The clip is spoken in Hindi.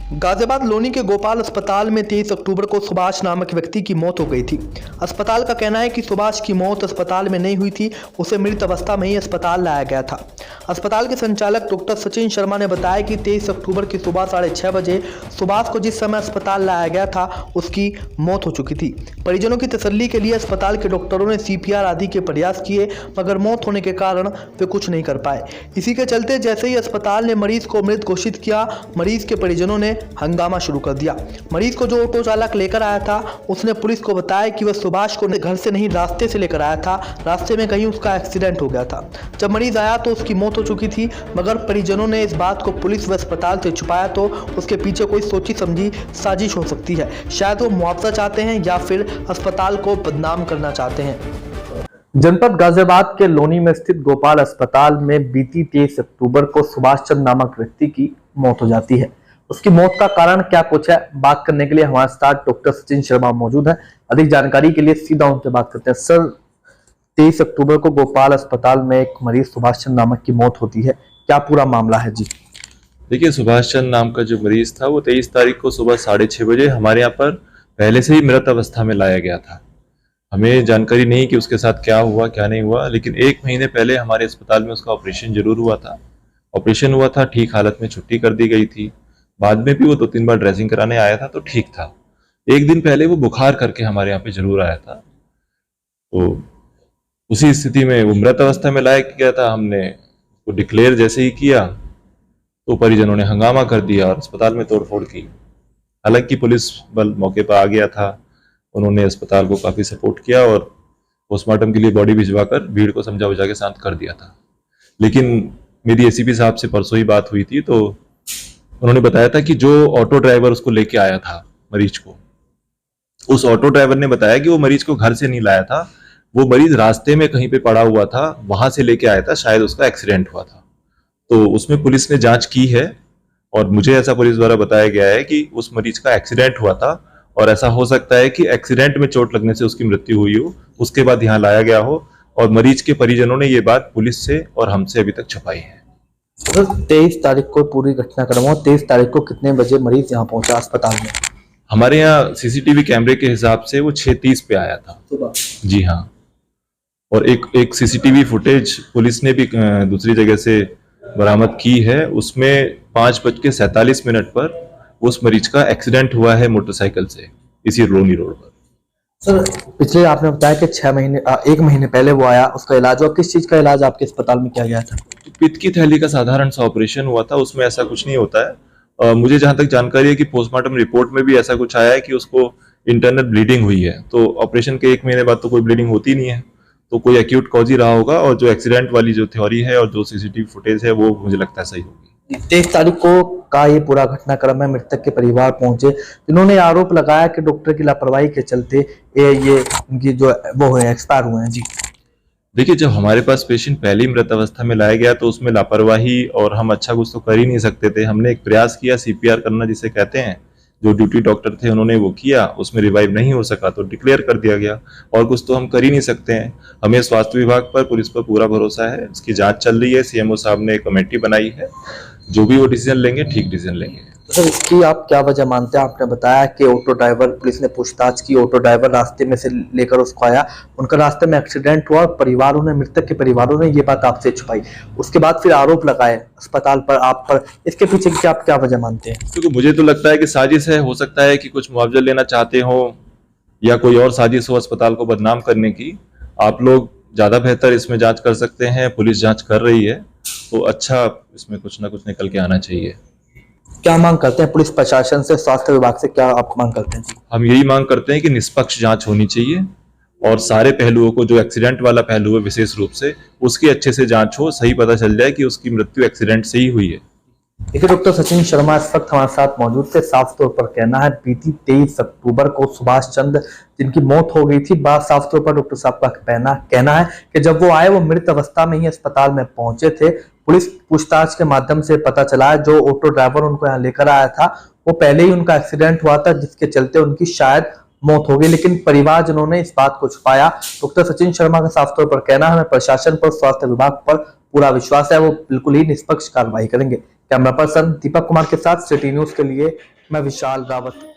गाजियाबाद लोनी के गोपाल अस्पताल में 23 अक्टूबर को सुभाष नामक व्यक्ति की मौत हो गई थी। अस्पताल का कहना है कि सुभाष की मौत अस्पताल में नहीं हुई थी, उसे मृत अवस्था में ही अस्पताल लाया गया था। अस्पताल के संचालक डॉक्टर सचिन शर्मा ने बताया कि 23 अक्टूबर की सुबह 6:30 बजे सुभाष को जिस समय अस्पताल लाया गया था उसकी मौत हो चुकी थी। परिजनों की तसल्ली के लिए अस्पताल के डॉक्टरों ने CPR आदि के प्रयास किए, मगर मौत होने के कारण वे कुछ नहीं कर पाए। इसी के चलते जैसे ही अस्पताल ने मरीज को मृत घोषित किया, मरीज के परिजनों ने हंगामा शुरू कर दिया। मरीज को जो ऑटो चालक लेकर आया था उसने पुलिस को बताया कि वह सुभाष को घर से नहीं रास्ते से लेकर आया था, रास्ते में कहीं उसका एक्सीडेंट हो गया था। जब मरीज आया तो उसकी मौत हो चुकी थी, मगर परिजनों ने इस बात को पुलिस व अस्पताल से छुपाया तो उसके पीछे कोई सोची समझी साजिश हो सकती है। शायद वो मुआवजा चाहते हैं या फिर अस्पताल को बदनाम करना चाहते हैं। जनपद गाजियाबाद के लोनी में स्थित गोपाल अस्पताल में बीती 23 अक्टूबर को सुभाष चंद्र नामक व्यक्ति की मौत हो जाती है। उसकी मौत का कारण क्या कुछ है, बात करने के लिए हमारे साथ डॉक्टर सचिन शर्मा मौजूद है। अधिक जानकारी के लिए सीधा उनसे बात करते हैं। सर, 23 अक्टूबर को गोपाल अस्पताल में एक मरीज सुभाष चंद्र नामक की मौत होती है, क्या पूरा मामला है? जी देखिए, सुभाष चंद्र नाम का जो मरीज था वो 23 तारीख को सुबह 6:30 बजे हमारे यहाँ पर पहले से ही मृत अवस्था में लाया गया था। हमें जानकारी नहीं कि उसके साथ क्या हुआ क्या नहीं हुआ, लेकिन 1 महीने पहले हमारे अस्पताल में उसका ऑपरेशन जरूर हुआ था। ऑपरेशन हुआ था, ठीक हालत में छुट्टी कर दी गई थी। बाद में भी वो 2-3 बार ड्रेसिंग कराने आया था तो ठीक था। 1 दिन पहले वो बुखार करके हमारे यहाँ पे जरूर आया था, तो उसी स्थिति में वो मृत अवस्था में लाया गया था। हमने वो डिक्लेयर जैसे ही किया तो परिजनों ने हंगामा कर दिया और अस्पताल में तोड़फोड़ की। हालांकि पुलिस बल मौके पर आ गया था, उन्होंने अस्पताल को काफी सपोर्ट किया और पोस्टमार्टम के लिए बॉडी भिजवाकर भीड़ को समझा बुझा के शांत कर दिया था। लेकिन मेरी ACP साहब से परसों ही बात हुई थी तो उन्होंने बताया था कि जो ऑटो ड्राइवर उसको लेके आया था मरीज को, उस ऑटो ड्राइवर ने बताया कि वो मरीज को घर से नहीं लाया था, वो मरीज रास्ते में कहीं पे पड़ा हुआ था, वहां से लेके आया था, शायद उसका एक्सीडेंट हुआ था। तो उसमें पुलिस ने जांच की है और मुझे ऐसा पुलिस द्वारा बताया गया है कि उस मरीज का एक्सीडेंट हुआ था और ऐसा हो सकता है कि एक्सीडेंट में चोट लगने से उसकी मृत्यु हुई हो, उसके बाद यहाँ लाया गया हो। और मरीज के परिजनों ने ये बात पुलिस से और हमसे अभी तक छुपाई है। 23 तारीख को पूरी घटनाक्रम हो, 23 तारीख को कितने बजे मरीज यहाँ पहुंचा अस्पताल में? हमारे यहाँ CCTV कैमरे के हिसाब से वो 6:30 पे आया था सुबह। जी हाँ, और एक CCTV फुटेज पुलिस ने भी दूसरी जगह से बरामद की है, उसमें 5:47 पर उस मरीज का एक्सीडेंट हुआ है मोटरसाइकिल से, इसी लोनी रोड पर। सर, पिछले आपने बताया कि 1 महीने पहले वो आया, उसका इलाज हुआ। किस चीज का इलाज आपके अस्पताल में किया गया था? पित्त की थैली का साधारण सा ऑपरेशन हुआ था, उसमें ऐसा कुछ नहीं होता है। मुझे जहां तक जानकारी है कि पोस्टमार्टम रिपोर्ट में भी ऐसा कुछ आया है कि उसको इंटरनल ब्लीडिंग हुई है। तो ऑपरेशन के 1 महीने बाद तो कोई ब्लीडिंग होती नहीं है, तो कोई एक्यूट कॉज ही रहा होगा। और जो एक्सीडेंट वाली जो थ्योरी है और जो CCTV फुटेज है वो मुझे लगता है सही होगी। 23 तारीख को का ये पूरा घटनाक्रम है। मृतक के परिवार पहुंचे, जिन्होंने आरोप लगाया कि डॉक्टर की लापरवाही के चलते ये उनकी जो वो है एक्सपायर हुए हैं। जी देखिए, जब हमारे पास पेशेंट पहली मृत अवस्था में लाया गया तो उसमें लापरवाही और हम अच्छा कुछ तो कर ही नहीं सकते थे। हमने एक प्रयास किया CPR करना जिसे कहते हैं, जो ड्यूटी डॉक्टर थे उन्होंने वो किया, उसमें रिवाइव नहीं हो सका तो डिक्लेयर कर दिया गया। और कुछ तो हम कर ही नहीं सकते हैं। हमें स्वास्थ्य विभाग पर, पुलिस पर पूरा भरोसा है। इसकी जांच चल रही है, CMO साहब ने एक कमेटी बनाई है, जो भी वो डिसीजन लेंगे ठीक डिसीजन लेंगे। तो सर, इसकी आप क्या वजह मानते हैं? आपने बताया कि ऑटो ड्राइवर, पुलिस ने पूछताछ की, ऑटो ड्राइवर रास्ते में से लेकर उसको आया, उनका रास्ते में एक्सीडेंट हुआ, परिवारों ने, मृतक के परिवारों ने ये बात आपसे छुपाई, उसके बाद फिर आरोप लगाए अस्पताल पर, आप पर। इसके पीछे की आप क्या वजह मानते हैं? क्योंकि मुझे तो लगता है कि साजिश है। हो सकता है कि कुछ मुआवजा लेना चाहते हो या कोई और साजिश हो अस्पताल को बदनाम करने की। आप लोग ज्यादा बेहतर इसमें जांच कर सकते हैं, पुलिस जांच कर रही है, तो अच्छा इसमें कुछ ना कुछ निकल के आना चाहिए। क्या मांग करते हैं पुलिस प्रशासन से, स्वास्थ्य विभाग से, क्या आप मांग करते हैं? हम यही मांग करते हैं कि निष्पक्ष जांच होनी चाहिए और सारे पहलुओं को, जो एक्सीडेंट वाला पहलू है विशेष रूप से, उसकी अच्छे से जांच हो, सही पता चल जाए कि उसकी मृत्यु एक्सीडेंट से ही हुई है। देखिए, डॉक्टर सचिन शर्मा इस वक्त हमारे साथ मौजूद थे। साफ तौर पर कहना है बीती 23 अक्टूबर को सुभाष चंद्र जिनकी मौत हो गई थी, बात साफ तौर पर डॉक्टर साहब का कहना है कि जब वो आए वो मृत अवस्था में ही अस्पताल में पहुंचे थे। पुलिस पूछताछ के माध्यम से पता चला जो ऑटो ड्राइवर उनको यहाँ लेकर आया था वो पहले ही उनका एक्सीडेंट हुआ था, जिसके चलते उनकी शायद मौत हो गई, लेकिन परिवारजनों ने इस बात को छुपाया। डॉक्टर सचिन शर्मा का साफ तौर पर कहना है हमें प्रशासन पर, स्वास्थ्य विभाग पर पूरा विश्वास है, वो बिल्कुल ही निष्पक्ष कार्रवाई करेंगे। कैमरा पर्सन दीपक कुमार के साथ सिटी न्यूज के लिए मैं विशाल रावत।